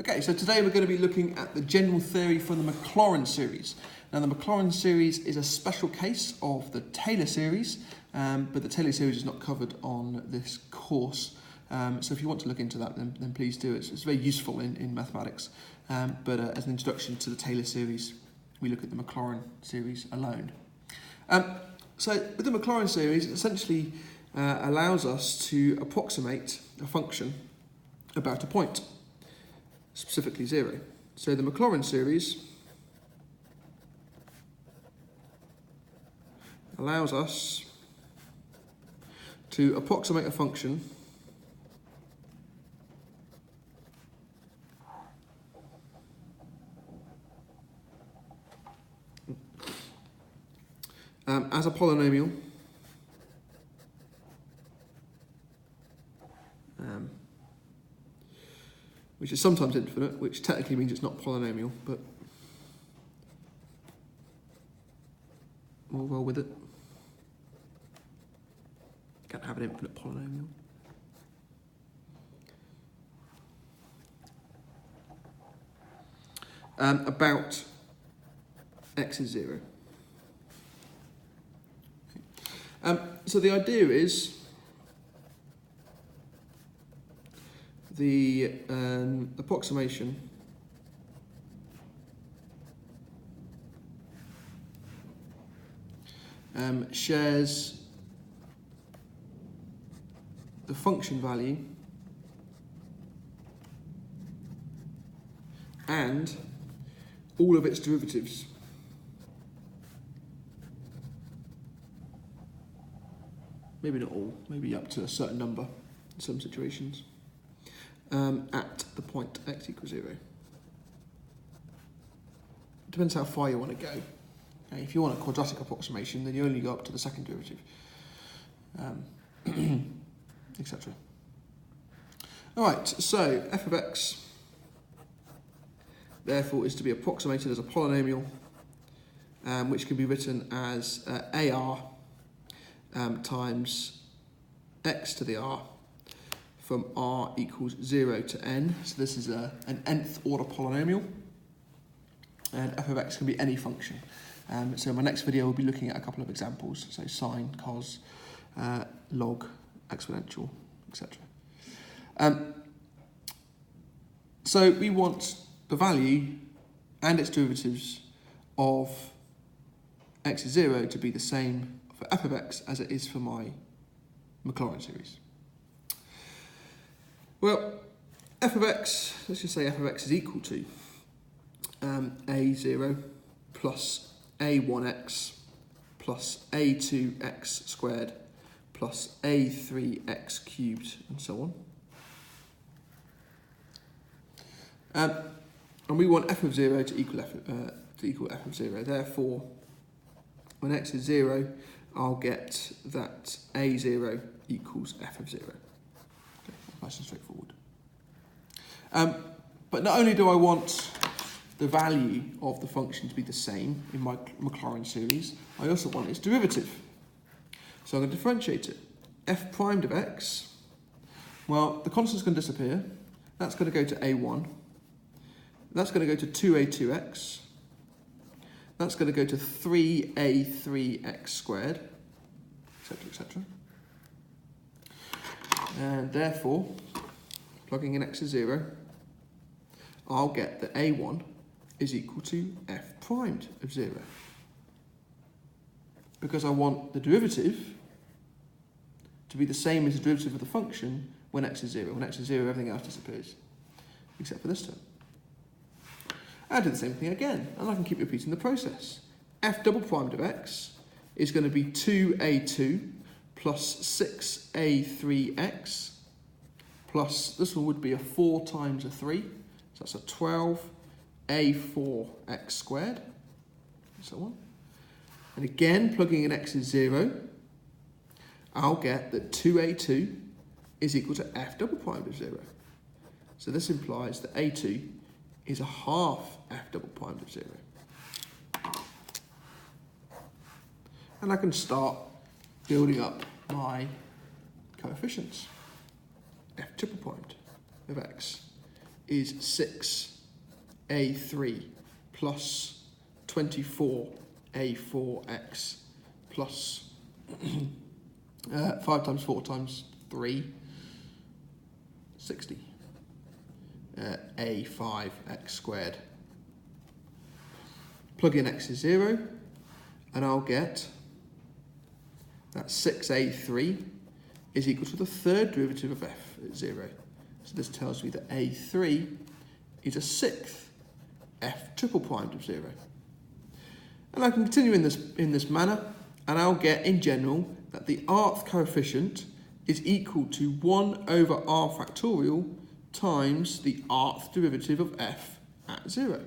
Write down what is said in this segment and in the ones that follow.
Okay, so today we're going to be looking at the general theory from the Maclaurin series. Now the Maclaurin series is a special case of the Taylor series, but the Taylor series is not covered on this course. So if you want to look into that, then please do. It's very useful in mathematics. But as an introduction to the Taylor series, we look at the Maclaurin series alone. So with the Maclaurin series, it essentially allows us to approximate a function about a point, specifically 0. So the Maclaurin series allows us to approximate a function as a polynomial which is sometimes infinite, which technically means it's not polynomial, but we'll roll with it. Can't have an infinite polynomial. About x is 0. So the idea is the approximation shares the function value and all of its derivatives. Maybe not all, maybe up to a certain number in some situations, at the point x equals 0. Depends how far you want to go. Okay, if you want a quadratic approximation, then you only go up to the second derivative, etc. All right, so f of x, therefore, is to be approximated as a polynomial, which can be written as AR times x to the r from r equals 0 to n. So this is an nth order polynomial, and f of x can be any function. So in my next video we'll be looking at a couple of examples, so sine, cos, log, exponential, etc. So we want the value and its derivatives of x is 0 to be the same for f of x as it is for my Maclaurin series. Well, f of x, let's just say f of x is equal to a0 plus a1x plus a2x squared plus a3x cubed, and so on. And we want f of 0 to equal f of 0. Therefore, when x is 0, I'll get that a0 equals f of 0. Okay, nice and straightforward. But not only do I want the value of the function to be the same in my Maclaurin series, I also want its derivative. So I'm going to differentiate it. F primed of x, well, the constant's going to disappear. That's going to go to a1. That's going to go to 2a2x. That's going to go to 3a3x squared, etc., etc. And therefore, plugging in x is 0, I'll get that a1 is equal to f primed of 0. Because I want the derivative to be the same as the derivative of the function when x is 0. When x is 0, everything else disappears, except for this term. I do the same thing again, and I can keep repeating the process. F double primed of x is going to be 2a2 plus 6a3x plus, this one would be a 4 times a 3, so that's a 12a4x squared, and so on. And again, plugging in x is 0, I'll get that 2a2 is equal to f double primed of 0. So this implies that a2 is a half f double primed of 0. And I can start building up my coefficients. F triple primed of x is 6a3 plus 24a4x plus 5 times 4 times 3, 60, a5x squared. Plug in x is 0, and I'll get that 6a3 is equal to the third derivative of f at 0. So this tells me that a3 is a sixth f triple primed of 0. And I can continue in this manner, and I'll get in general that the rth coefficient is equal to 1 over r factorial times the rth derivative of f at 0.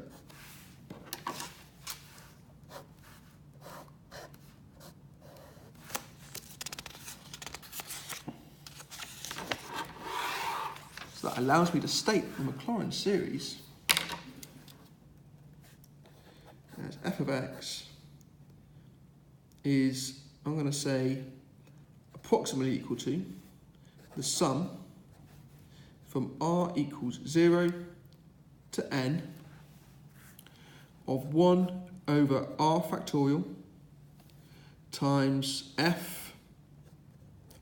So that allows me to state the Maclaurin series as f of x is, I'm going to say, approximately equal to the sum from r equals 0 to n of 1 over r factorial times f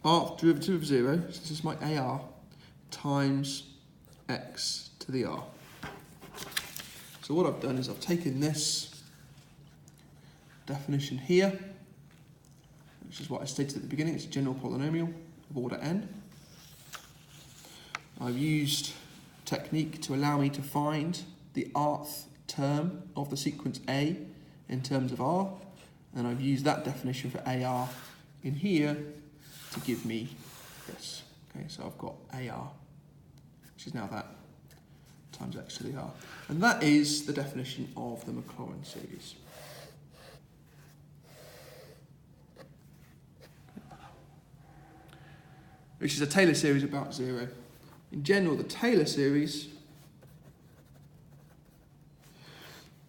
rth derivative of 0, so this is my AR, times x to the r. So what I've done is I've taken this definition here, which is what I stated at the beginning, it's a general polynomial of order n. I've used a technique to allow me to find the rth term of the sequence A in terms of r, and I've used that definition for AR in here to give me this. Okay, so I've got AR, which is now that, times x to the r. And that is the definition of the Maclaurin series. Which is a Taylor series about 0. In general, the Taylor series,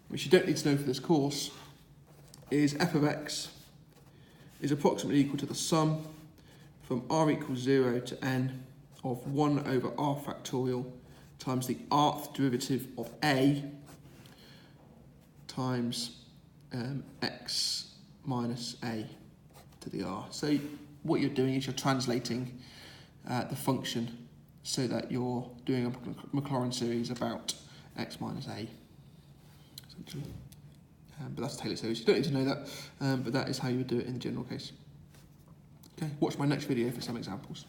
which you don't need to know for this course, is f of x is approximately equal to the sum from r equals 0 to n of 1 over r factorial times the rth derivative of a times x minus a to the r. So what you're doing is you're translating the function so that you're doing a Maclaurin series about x minus a, essentially. But that's a Taylor series. You don't need to know that, but that is how you would do it in the general case. Okay, watch my next video for some examples.